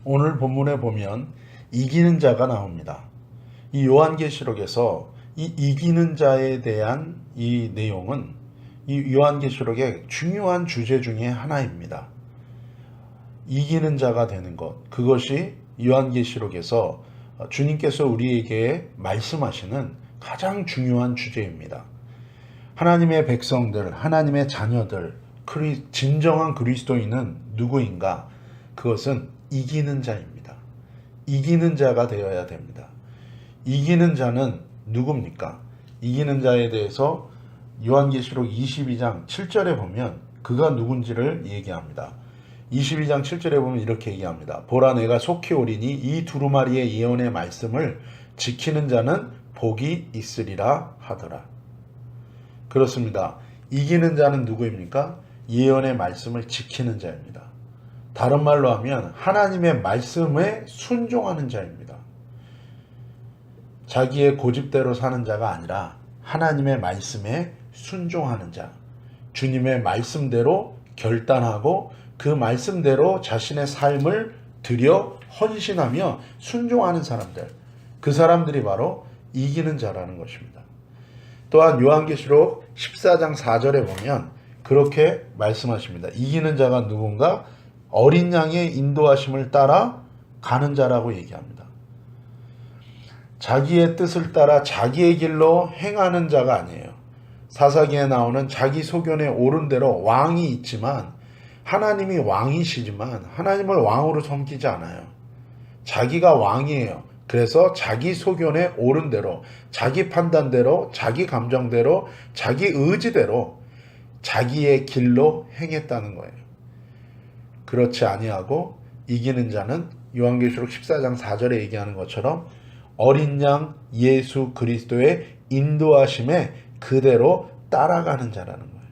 오늘 본문에 보면 이기는 자가 나옵니다. 이 요한계시록에서 이 이기는 자에 대한 이 내용은 이 요한계시록의 중요한 주제 중에 하나입니다. 이기는 자가 되는 것, 그것이 요한계시록에서 주님께서 우리에게 말씀하시는 가장 중요한 주제입니다. 하나님의 백성들, 하나님의 자녀들, 진정한 그리스도인은 누구인가? 그것은 이기는 자입니다. 이기는 자가 되어야 됩니다. 이기는 자는 누굽니까? 이기는 자에 대해서 요한계시록 22장 7절에 보면 그가 누군지를 얘기합니다. 22장 7절에 보면 이렇게 얘기합니다. 보라, 내가 속히 오리니 이 두루마리의 예언의 말씀을 지키는 자는 복이 있으리라 하더라. 그렇습니다. 이기는 자는 누구입니까? 예언의 말씀을 지키는 자입니다. 다른 말로 하면 하나님의 말씀에 순종하는 자입니다. 자기의 고집대로 사는 자가 아니라 하나님의 말씀에 순종하는 자, 주님의 말씀대로 결단하고 그 말씀대로 자신의 삶을 들여 헌신하며 순종하는 사람들, 그 사람들이 바로 이기는 자라는 것입니다. 또한 요한계시록 14장 4절에 보면 그렇게 말씀하십니다. 이기는 자가 누군가? 어린 양의 인도하심을 따라 가는 자라고 얘기합니다. 자기의 뜻을 따라 자기의 길로 행하는 자가 아니에요. 사사기에 나오는 자기 소견에 옳은 대로 왕이 있지만 하나님이 왕이시지만 하나님을 왕으로 섬기지 않아요. 자기가 왕이에요. 그래서 자기 소견에 옳은 대로, 자기 판단대로, 자기 감정대로, 자기 의지대로 자기의 길로 행했다는 거예요. 그렇지 아니하고 이기는 자는 요한계시록 14장 4절에 얘기하는 것처럼 어린 양 예수 그리스도의 인도하심에 그대로 따라가는 자라는 거예요.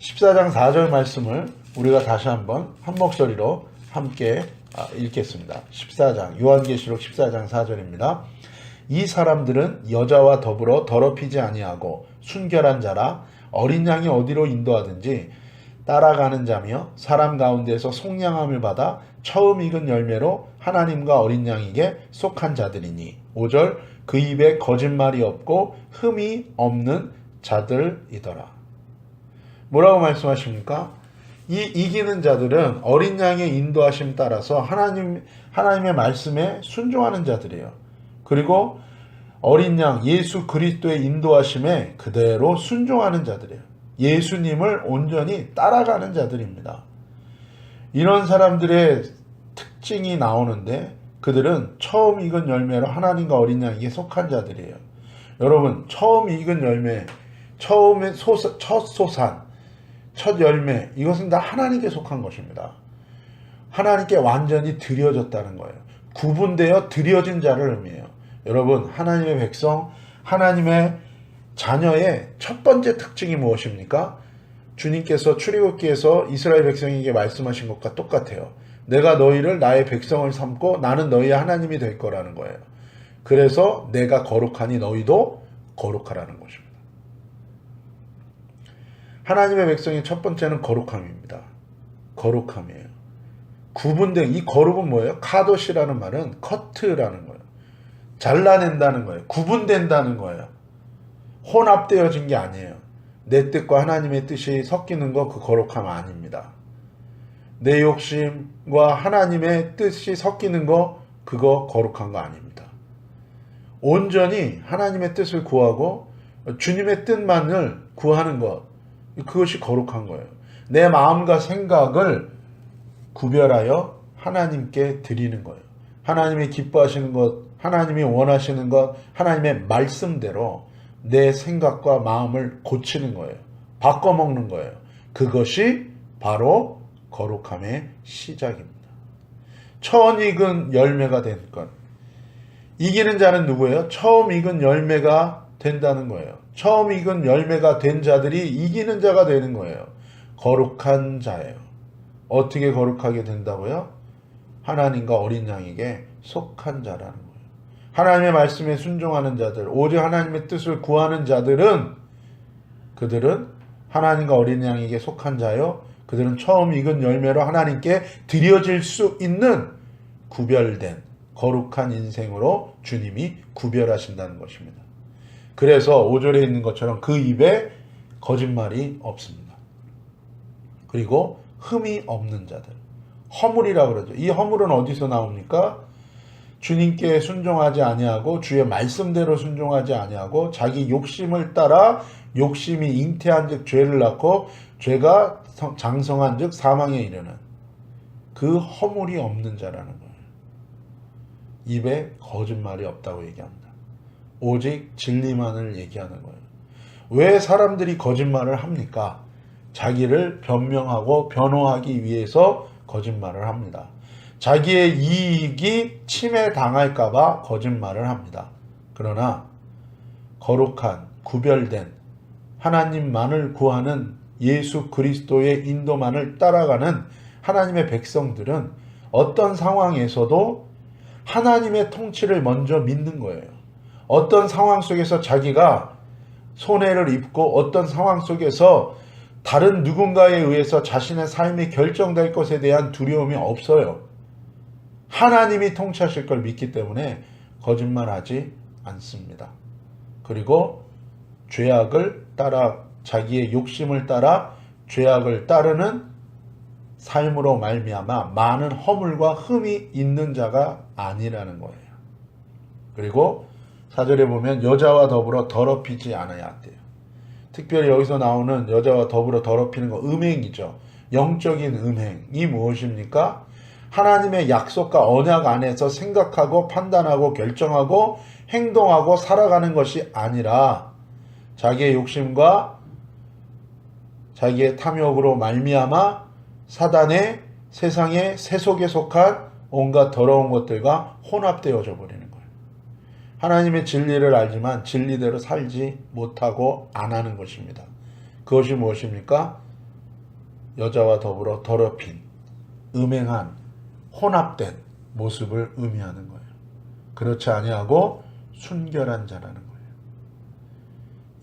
14장 4절 말씀을 우리가 다시 한번 한 목소리로 함께 읽겠습니다. 14장 요한계시록 14장 4절입니다. 이 사람들은 여자와 더불어 더럽히지 아니하고 순결한 자라 어린 양이 어디로 인도하든지 따라가는 자며 사람 가운데서 속량함을 받아 처음 익은 열매로 하나님과 어린 양에게 속한 자들이니 5절 그 입에 거짓말이 없고 흠이 없는 자들이더라. 뭐라고 말씀하십니까? 이 이기는 자들은 어린 양의 인도하심 따라서 하나님의 말씀에 순종하는 자들이에요. 그리고 어린 양 예수 그리스도의 인도하심에 그대로 순종하는 자들이에요. 예수님을 온전히 따라가는 자들입니다. 이런 사람들의 특징이 나오는데 그들은 처음 익은 열매로 하나님과 어린 양에게 속한 자들이에요. 여러분, 처음 익은 열매, 첫 소산, 첫 열매, 이것은 다 하나님께 속한 것입니다. 하나님께 완전히 드려졌다는 거예요. 구분되어 드려진 자를 의미해요. 여러분, 하나님의 백성, 하나님의 자녀의 첫 번째 특징이 무엇입니까? 주님께서 출애굽기에서 이스라엘 백성에게 말씀하신 것과 똑같아요. 내가 너희를 나의 백성을 삼고 나는 너희의 하나님이 될 거라는 거예요. 그래서 내가 거룩하니 너희도 거룩하라는 것입니다. 하나님의 백성의 첫 번째는 거룩함입니다. 거룩함이에요. 구분된 이 거룩은 뭐예요? 카도시라는 말은 커트라는 거예요. 잘라낸다는 거예요. 구분된다는 거예요. 혼합되어진 게 아니에요. 내 뜻과 하나님의 뜻이 섞이는 거 그 거룩함 아닙니다. 내 욕심과 하나님의 뜻이 섞이는 거 그거 거룩한 거 아닙니다. 온전히 하나님의 뜻을 구하고 주님의 뜻만을 구하는 것, 그것이 거룩한 거예요. 내 마음과 생각을 구별하여 하나님께 드리는 거예요. 하나님이 기뻐하시는 것, 하나님이 원하시는 것, 하나님의 말씀대로 내 생각과 마음을 고치는 거예요. 바꿔먹는 거예요. 그것이 바로 거룩함의 시작입니다. 처음 익은 열매가 된 것. 이기는 자는 누구예요? 처음 익은 열매가 된다는 거예요. 처음 익은 열매가 된 자들이 이기는 자가 되는 거예요. 거룩한 자예요. 어떻게 거룩하게 된다고요? 하나님과 어린 양에게 속한 자라는 거예요. 하나님의 말씀에 순종하는 자들, 오직 하나님의 뜻을 구하는 자들은 그들은 하나님과 어린 양에게 속한 자요. 그들은 처음 익은 열매로 하나님께 드려질 수 있는 구별된 거룩한 인생으로 주님이 구별하신다는 것입니다. 그래서 5절에 있는 것처럼 그 입에 거짓말이 없습니다. 그리고 흠이 없는 자들, 허물이라고 그러죠. 이 허물은 어디서 나옵니까? 주님께 순종하지 아니하고 주의 말씀대로 순종하지 아니하고 자기 욕심을 따라 욕심이 잉태한즉 죄를 낳고 죄가 장성한즉 사망에 이르는 그 허물이 없는 자라는 거예요. 입에 거짓말이 없다고 얘기합니다. 오직 진리만을 얘기하는 거예요. 왜 사람들이 거짓말을 합니까? 자기를 변명하고 변호하기 위해서 거짓말을 합니다. 자기의 이익이 침해당할까 봐 거짓말을 합니다. 그러나 거룩한 구별된 하나님만을 구하는 예수 그리스도의 인도만을 따라가는 하나님의 백성들은 어떤 상황에서도 하나님의 통치를 먼저 믿는 거예요. 어떤 상황 속에서 자기가 손해를 입고 어떤 상황 속에서 다른 누군가에 의해서 자신의 삶이 결정될 것에 대한 두려움이 없어요. 하나님이 통치하실 걸 믿기 때문에 거짓말하지 않습니다. 그리고 죄악을 따라 자기의 욕심을 따라 죄악을 따르는 삶으로 말미암아 많은 허물과 흠이 있는 자가 아니라는 거예요. 그리고 4절에 보면 여자와 더불어 더럽히지 않아야 한대요. 특별히 여기서 나오는 여자와 더불어 더럽히는 거 음행이죠. 영적인 음행이 무엇입니까? 하나님의 약속과 언약 안에서 생각하고 판단하고 결정하고 행동하고 살아가는 것이 아니라 자기의 욕심과 자기의 탐욕으로 말미암아 사단의 세상의 세속에 속한 온갖 더러운 것들과 혼합되어져 버리는 거예요. 하나님의 진리를 알지만 진리대로 살지 못하고 안 하는 것입니다. 그것이 무엇입니까? 여자와 더불어 더럽힌, 음행한, 혼합된 모습을 의미하는 거예요. 그렇지 아니하고 순결한 자라는 거예요.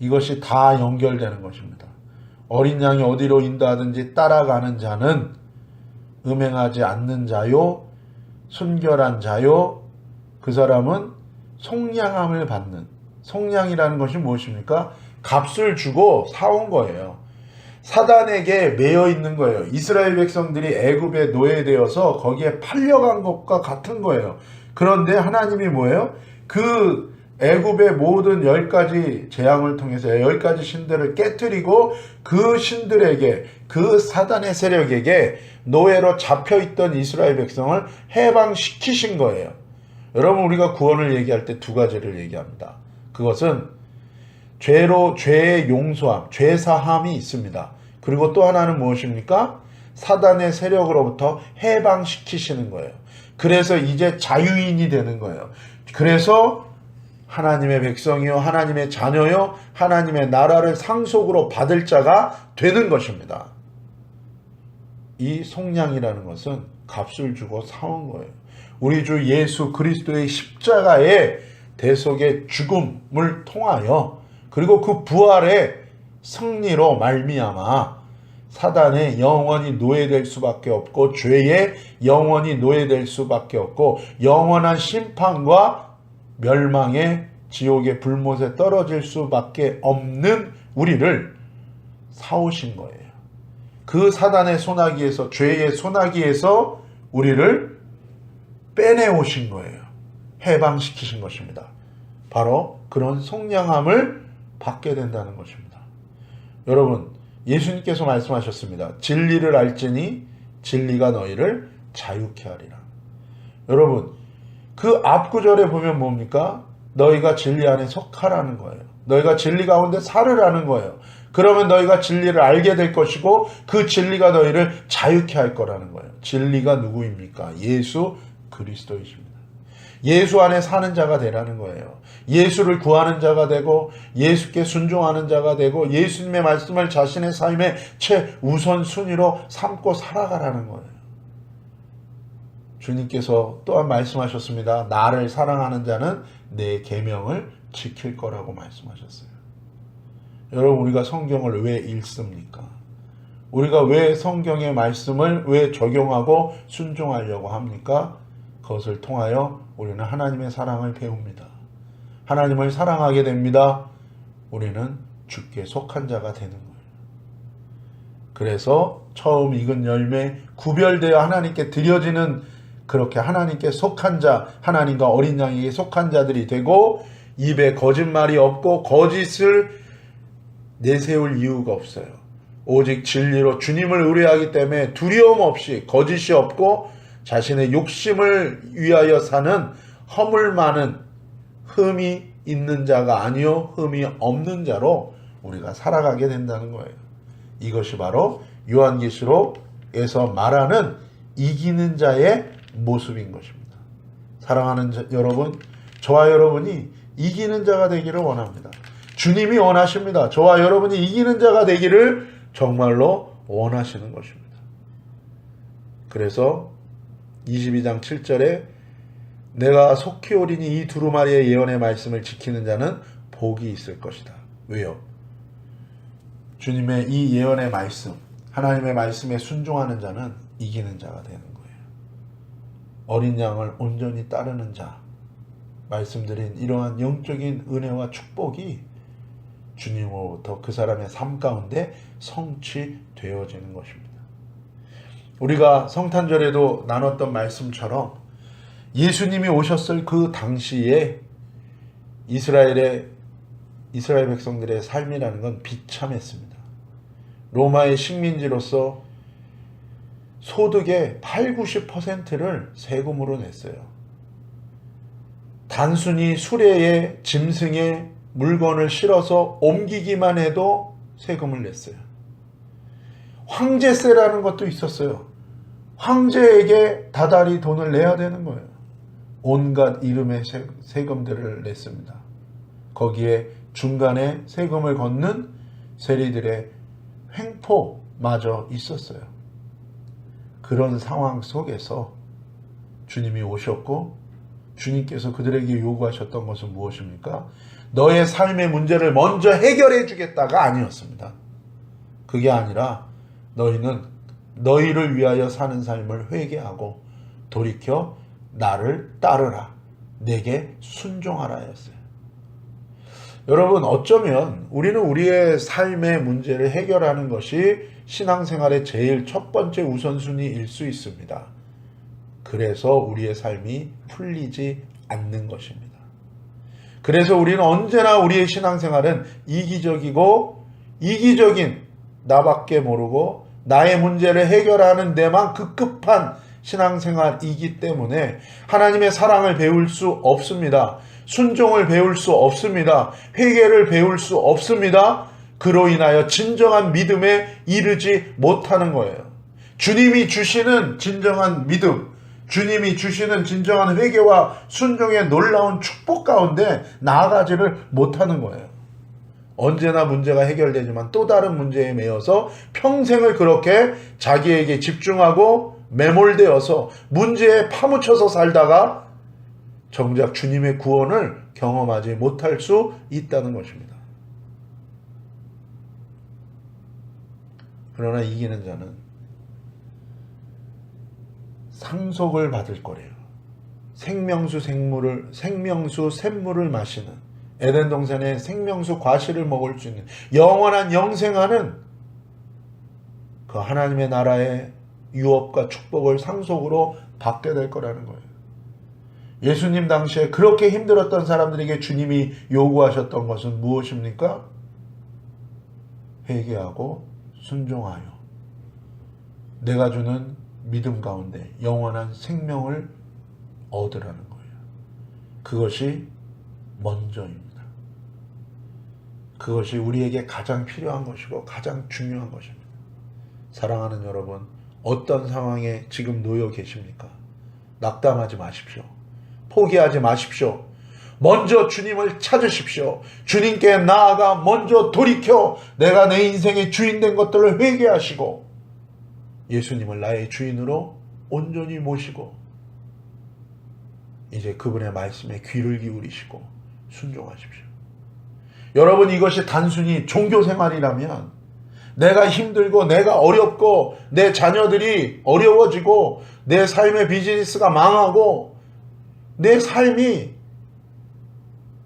이것이 다 연결되는 것입니다. 어린 양이 어디로 인도하든지 따라가는 자는 음행하지 않는 자요, 순결한 자요, 그 사람은 속량함을 받는, 속량이라는 것이 무엇입니까? 값을 주고 사온 거예요. 사단에게 매여 있는 거예요. 이스라엘 백성들이 애굽에 노예되어서 거기에 팔려간 것과 같은 거예요. 그런데 하나님이 뭐예요? 그 애굽의 모든 10가지 재앙을 통해서 10가지 신들을 깨뜨리고 그 신들에게, 그 사단의 세력에게 노예로 잡혀있던 이스라엘 백성을 해방시키신 거예요. 여러분, 우리가 구원을 얘기할 때 2가지를 얘기합니다. 그것은 죄의 용서함, 죄 사함이 있습니다. 그리고 또 하나는 무엇입니까? 사단의 세력으로부터 해방시키시는 거예요. 그래서 이제 자유인이 되는 거예요. 그래서 하나님의 백성이요, 하나님의 자녀요, 하나님의 나라를 상속으로 받을 자가 되는 것입니다. 이 속량이라는 것은 값을 주고 사온 거예요. 우리 주 예수 그리스도의 십자가의 대속의 죽음을 통하여 그리고 그 부활의 승리로 말미암아 사단의 영원히 노예될 수밖에 없고 죄의 영원히 노예될 수밖에 없고 영원한 심판과 멸망의 지옥의 불못에 떨어질 수밖에 없는 우리를 사오신 거예요. 그 사단의 소나기에서, 죄의 소나기에서 우리를 빼내오신 거예요. 해방시키신 것입니다. 바로 그런 속량함을 받게 된다는 것입니다. 여러분, 예수님께서 말씀하셨습니다. 진리를 알지니 진리가 너희를 자유케 하리라. 여러분, 그 앞구절에 보면 뭡니까? 너희가 진리 안에 속하라는 거예요. 너희가 진리 가운데 살으라는 거예요. 그러면 너희가 진리를 알게 될 것이고 그 진리가 너희를 자유케 할 거라는 거예요. 진리가 누구입니까? 예수 그리스도이십니다. 예수 안에 사는 자가 되라는 거예요. 예수를 구하는 자가 되고 예수께 순종하는 자가 되고 예수님의 말씀을 자신의 삶의 최우선순위로 삼고 살아가라는 거예요. 주님께서 또한 말씀하셨습니다. 나를 사랑하는 자는 내 계명을 지킬 거라고 말씀하셨어요. 여러분, 우리가 성경을 왜 읽습니까? 우리가 왜 성경의 말씀을 왜 적용하고 순종하려고 합니까? 그것을 통하여 우리는 하나님의 사랑을 배웁니다. 하나님을 사랑하게 됩니다. 우리는 주께 속한 자가 되는 거예요. 그래서 처음 익은 열매, 구별되어 하나님께 드려지는 그렇게 하나님께 속한 자, 하나님과 어린 양에게 속한 자들이 되고 입에 거짓말이 없고 거짓을 내세울 이유가 없어요. 오직 진리로 주님을 의뢰하기 때문에 두려움 없이 거짓이 없고 자신의 욕심을 위하여 사는 허물 많은 흠이 있는 자가 아니요 흠이 없는 자로 우리가 살아가게 된다는 거예요. 이것이 바로 요한계시록에서 말하는 이기는 자의 모습인 것입니다. 사랑하는 여러분, 저와 여러분이 이기는 자가 되기를 원합니다. 주님이 원하십니다. 저와 여러분이 이기는 자가 되기를 정말로 원하시는 것입니다. 그래서 22장 7절에 내가 속히 오리니 이 두루마리의 예언의 말씀을 지키는 자는 복이 있을 것이다. 왜요? 주님의 이 예언의 말씀, 하나님의 말씀에 순종하는 자는 이기는 자가 되는 거예요. 어린 양을 온전히 따르는 자, 말씀드린 이러한 영적인 은혜와 축복이 주님으로부터 그 사람의 삶 가운데 성취되어지는 것입니다. 우리가 성탄절에도 나눴던 말씀처럼 예수님이 오셨을 그 당시에 이스라엘 백성들의 삶이라는 건 비참했습니다. 로마의 식민지로서 소득의 80~90%를 세금으로 냈어요. 단순히 수레에 짐승의 물건을 실어서 옮기기만 해도 세금을 냈어요. 황제세라는 것도 있었어요. 황제에게 다달이 돈을 내야 되는 거예요. 온갖 이름의 세금들을 냈습니다. 거기에 중간에 세금을 걷는 세리들의 횡포마저 있었어요. 그런 상황 속에서 주님이 오셨고 주님께서 그들에게 요구하셨던 것은 무엇입니까? 너의 삶의 문제를 먼저 해결해 주겠다가 아니었습니다. 그게 아니라 너희는 너희를 위하여 사는 삶을 회개하고 돌이켜 나를 따르라. 내게 순종하라 였어요. 여러분, 어쩌면 우리는 우리의 삶의 문제를 해결하는 것이 신앙생활의 제일 첫 번째 우선순위일 수 있습니다. 그래서 우리의 삶이 풀리지 않는 것입니다. 그래서 우리는 언제나 우리의 신앙생활은 이기적인 나밖에 모르고 나의 문제를 해결하는 데만 급급한 신앙생활이기 때문에 하나님의 사랑을 배울 수 없습니다. 순종을 배울 수 없습니다. 회개를 배울 수 없습니다. 그로 인하여 진정한 믿음에 이르지 못하는 거예요. 주님이 주시는 진정한 믿음, 주님이 주시는 진정한 회개와 순종의 놀라운 축복 가운데 나아가지를 못하는 거예요. 언제나 문제가 해결되지만 또 다른 문제에 매여서 평생을 그렇게 자기에게 집중하고 매몰되어서 문제에 파묻혀서 살다가 정작 주님의 구원을 경험하지 못할 수 있다는 것입니다. 그러나 이기는 자는 상속을 받을 거래요. 생명수 샘물을 마시는, 에덴 동산의 생명수 과실을 먹을 수 있는 영원한 영생하는 그 하나님의 나라의 유업과 축복을 상속으로 받게 될 거라는 거예요. 예수님 당시에 그렇게 힘들었던 사람들에게 주님이 요구하셨던 것은 무엇입니까? 회개하고 순종하여 내가 주는 믿음 가운데 영원한 생명을 얻으라는 거예요. 그것이 먼저입니다. 그것이 우리에게 가장 필요한 것이고 가장 중요한 것입니다. 사랑하는 여러분, 어떤 상황에 지금 놓여 계십니까? 낙담하지 마십시오. 포기하지 마십시오. 먼저 주님을 찾으십시오. 주님께 나아가 먼저 돌이켜 내가 내 인생의 주인 된 것들을 회개하시고 예수님을 나의 주인으로 온전히 모시고 이제 그분의 말씀에 귀를 기울이시고 순종하십시오. 여러분, 이것이 단순히 종교생활이라면 내가 힘들고 내가 어렵고 내 자녀들이 어려워지고 내 삶의 비즈니스가 망하고 내 삶이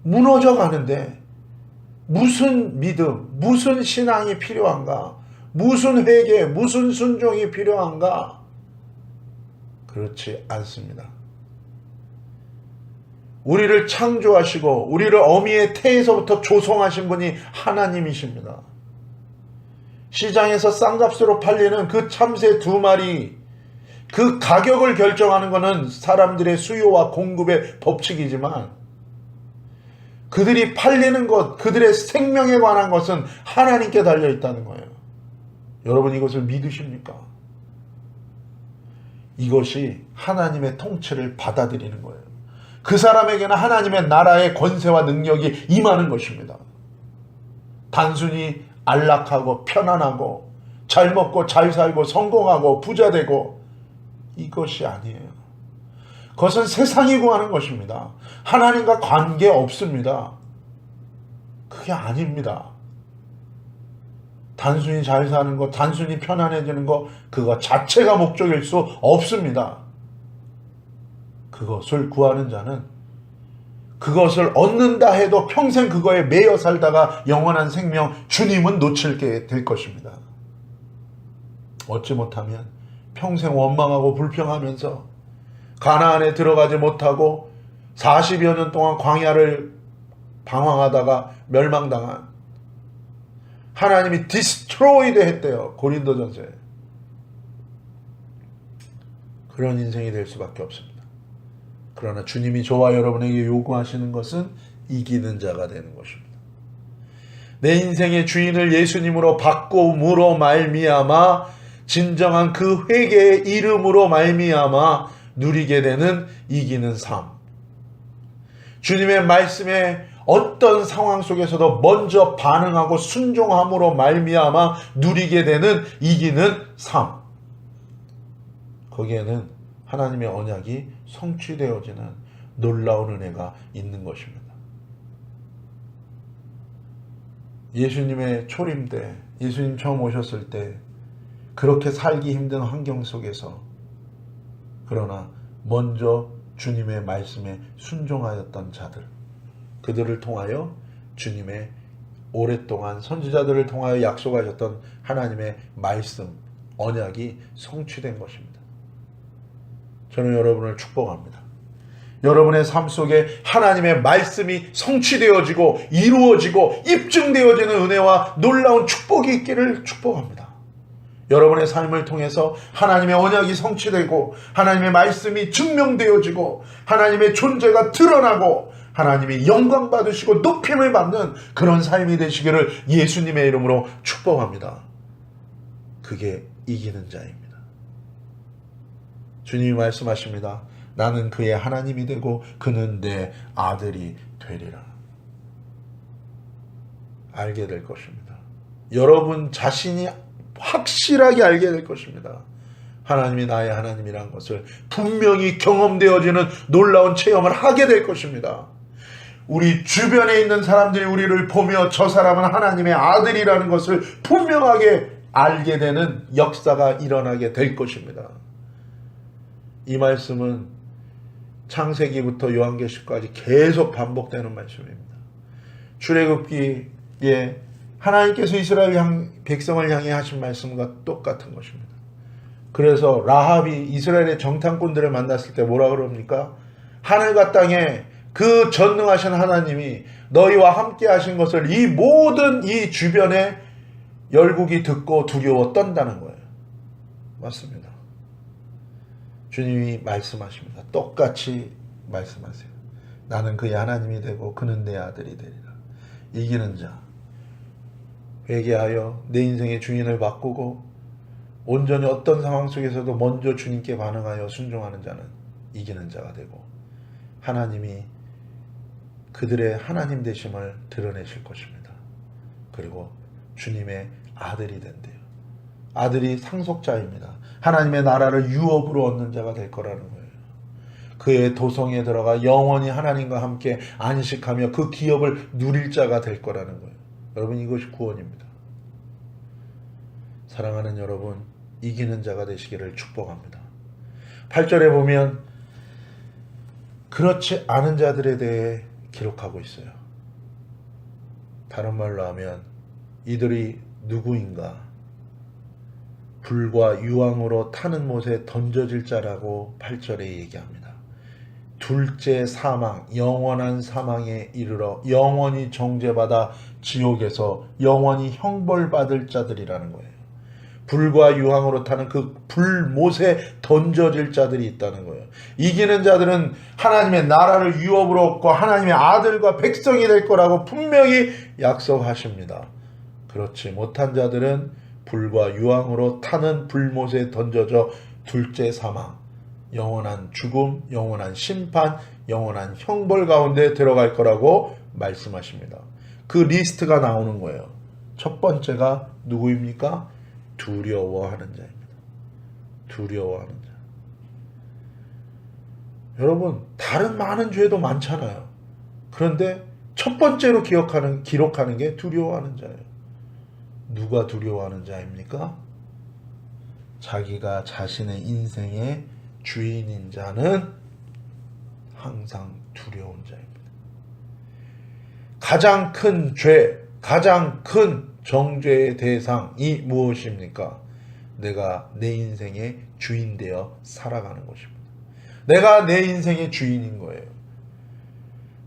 무너져 가는데 무슨 믿음, 무슨 신앙이 필요한가? 무슨 회개, 무슨 순종이 필요한가? 그렇지 않습니다. 우리를 창조하시고 우리를 어미의 태에서부터 조성하신 분이 하나님이십니다. 시장에서 싼값으로 팔리는 그 참새 2마리, 그 가격을 결정하는 것은 사람들의 수요와 공급의 법칙이지만 그들이 팔리는 것, 그들의 생명에 관한 것은 하나님께 달려있다는 거예요. 여러분 이것을 믿으십니까? 이것이 하나님의 통치를 받아들이는 거예요. 그 사람에게는 하나님의 나라의 권세와 능력이 임하는 것입니다. 단순히 안락하고 편안하고 잘 먹고 잘 살고 성공하고 부자 되고 이것이 아니에요. 그것은 세상이 구하는 것입니다. 하나님과 관계 없습니다. 그게 아닙니다. 단순히 잘 사는 것, 단순히 편안해지는 것, 그거 자체가 목적일 수 없습니다. 그것을 구하는 자는 그것을 얻는다 해도 평생 그거에 매여 살다가 영원한 생명, 주님은 놓칠게 될 것입니다. 얻지 못하면 평생 원망하고 불평하면서 가나안에 들어가지 못하고 40여 년 동안 광야를 방황하다가 멸망당한, 하나님이 디스트로이드 했대요. 고린도전서에. 그런 인생이 될 수밖에 없습니다. 그러나 주님이 저와 여러분에게 요구하시는 것은 이기는 자가 되는 것입니다. 내 인생의 주인을 예수님으로 바꿈으로 말미암아 진정한 그 회개의 이름으로 말미암아 누리게 되는 이기는 삶. 주님의 말씀에 어떤 상황 속에서도 먼저 반응하고 순종함으로 말미암아 누리게 되는 이기는 삶. 거기에는 하나님의 언약이 성취되어지는 놀라운 은혜가 있는 것입니다. 예수님의 초림 때, 예수님 처음 오셨을 때 그렇게 살기 힘든 환경 속에서 그러나 먼저 주님의 말씀에 순종하였던 자들, 그들을 통하여 주님의 오랫동안 선지자들을 통하여 약속하셨던 하나님의 말씀, 언약이 성취된 것입니다. 저는 여러분을 축복합니다. 여러분의 삶 속에 하나님의 말씀이 성취되어지고 이루어지고 입증되어지는 은혜와 놀라운 축복이 있기를 축복합니다. 여러분의 삶을 통해서 하나님의 언약이 성취되고 하나님의 말씀이 증명되어지고 하나님의 존재가 드러나고 하나님이 영광 받으시고 높임을 받는 그런 삶이 되시기를 예수님의 이름으로 축복합니다. 그게 이기는 자입니다. 주님이 말씀하십니다. 나는 그의 하나님이 되고 그는 내 아들이 되리라. 알게 될 것입니다. 여러분 자신이 확실하게 알게 될 것입니다. 하나님이 나의 하나님이라는 것을 분명히 경험되어지는 놀라운 체험을 하게 될 것입니다. 우리 주변에 있는 사람들이 우리를 보며 저 사람은 하나님의 아들이라는 것을 분명하게 알게 되는 역사가 일어나게 될 것입니다. 이 말씀은 창세기부터 요한계시까지 계속 반복되는 말씀입니다. 출애굽기에 하나님께서 이스라엘 백성을 향해 하신 말씀과 똑같은 것입니다. 그래서 라합이 이스라엘의 정탐꾼들을 만났을 때 뭐라 그럽니까? 하늘과 땅에 그 전능하신 하나님이 너희와 함께 하신 것을 이 모든 이 주변의 열국이 듣고 두려워 떤다는 거예요. 맞습니다. 주님이 말씀하십니다. 똑같이 말씀하세요. 나는 그의 하나님이 되고 그는 내 아들이 되리라. 이기는 자, 회개하여 내 인생의 주인을 바꾸고 온전히 어떤 상황 속에서도 먼저 주님께 반응하여 순종하는 자는 이기는 자가 되고 하나님이 그들의 하나님 되심을 드러내실 것입니다. 그리고 주님의 아들이 된대요. 아들이 상속자입니다. 하나님의 나라를 유업으로 얻는 자가 될 거라는 거예요. 그의 도성에 들어가 영원히 하나님과 함께 안식하며 그 기업을 누릴 자가 될 거라는 거예요. 여러분 이것이 구원입니다. 사랑하는 여러분, 이기는 자가 되시기를 축복합니다. 8절에 보면 그렇지 않은 자들에 대해 기록하고 있어요. 다른 말로 하면 이들이 누구인가? 불과 유황으로 타는 못에 던져질 자라고 8절에 얘기합니다. 둘째 사망, 영원한 사망에 이르러 영원히 정죄받아 지옥에서 영원히 형벌받을 자들이라는 거예요. 불과 유황으로 타는 그 불못에 던져질 자들이 있다는 거예요. 이기는 자들은 하나님의 나라를 유업으로 얻고 하나님의 아들과 백성이 될 거라고 분명히 약속하십니다. 그렇지 못한 자들은 불과 유황으로 타는 불못에 던져져 둘째 사망, 영원한 죽음, 영원한 심판, 영원한 형벌 가운데 들어갈 거라고 말씀하십니다. 그 리스트가 나오는 거예요. 첫 번째가 누구입니까? 두려워하는 자입니다. 두려워하는 자. 여러분, 다른 많은 죄도 많잖아요. 그런데 첫 번째로 기록하는 게 두려워하는 자예요. 누가 두려워하는 자입니까? 자기가 자신의 인생의 주인인 자는 항상 두려운 자입니다. 가장 큰 죄, 가장 큰 정죄의 대상이 무엇입니까? 내가 내 인생의 주인 되어 살아가는 것입니다. 내가 내 인생의 주인인 거예요.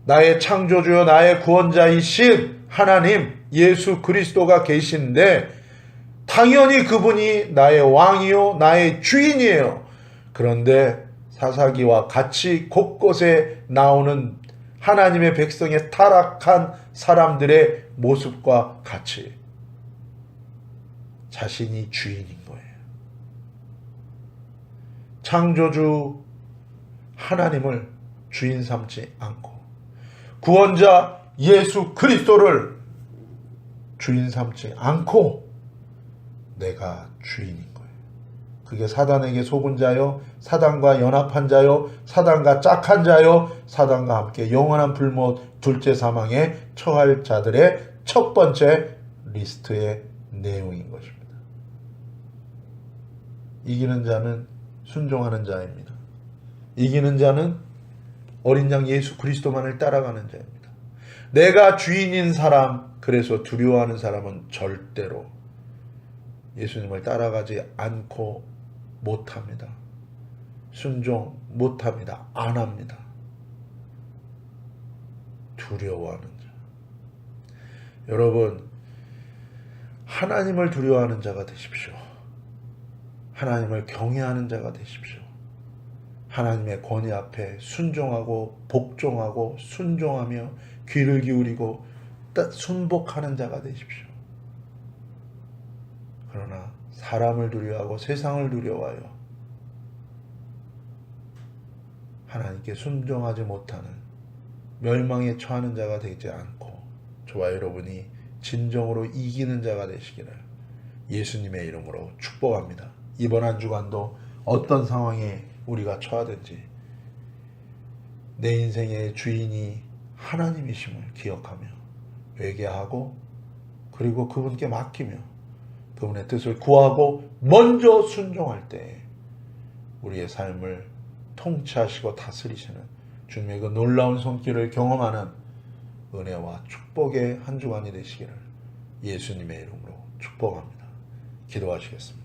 나의 창조주여 나의 구원자이신 하나님 예수 그리스도가 계신데 당연히 그분이 나의 왕이요 나의 주인이에요. 그런데 사사기와 같이 곳곳에 나오는 하나님의 백성의 타락한 사람들의 모습과 같이 자신이 주인인 거예요. 창조주 하나님을 주인 삼지 않고 구원자 예수 그리스도를 주인 삼지 않고 내가 주인인 거예요. 그게 사단에게 속은 자요, 사단과 연합한 자요, 사단과 짝한 자요, 사단과 함께 영원한 불못 둘째 사망에 처할 자들의 첫 번째 리스트의 내용인 것입니다. 이기는 자는 순종하는 자입니다. 이기는 자는 어린 양 예수 그리스도만을 따라가는 자입니다. 내가 주인인 사람, 그래서 두려워하는 사람은 절대로 예수님을 따라가지 않고 못합니다. 순종 못합니다. 안 합니다. 두려워하는 자. 여러분, 하나님을 두려워하는 자가 되십시오. 하나님을 경외하는 자가 되십시오. 하나님의 권위 앞에 순종하고 복종하고 순종하며 귀를 기울이고 순복하는 자가 되십시오. 그러나 사람을 두려워하고 세상을 두려워하여 하나님께 순종하지 못하는 멸망에 처하는 자가 되지 않고 저와 여러분이 진정으로 이기는 자가 되시기를 예수님의 이름으로 축복합니다. 이번 한 주간도 어떤 상황에 우리가 처하든지 내 인생의 주인이 하나님이심을 기억하며 회개하고 그리고 그분께 맡기며 그분의 뜻을 구하고 먼저 순종할 때 우리의 삶을 통치하시고 다스리시는 주님의 그 놀라운 손길을 경험하는 은혜와 축복의 한 주간이 되시기를 예수님의 이름으로 축복합니다. 기도하시겠습니다.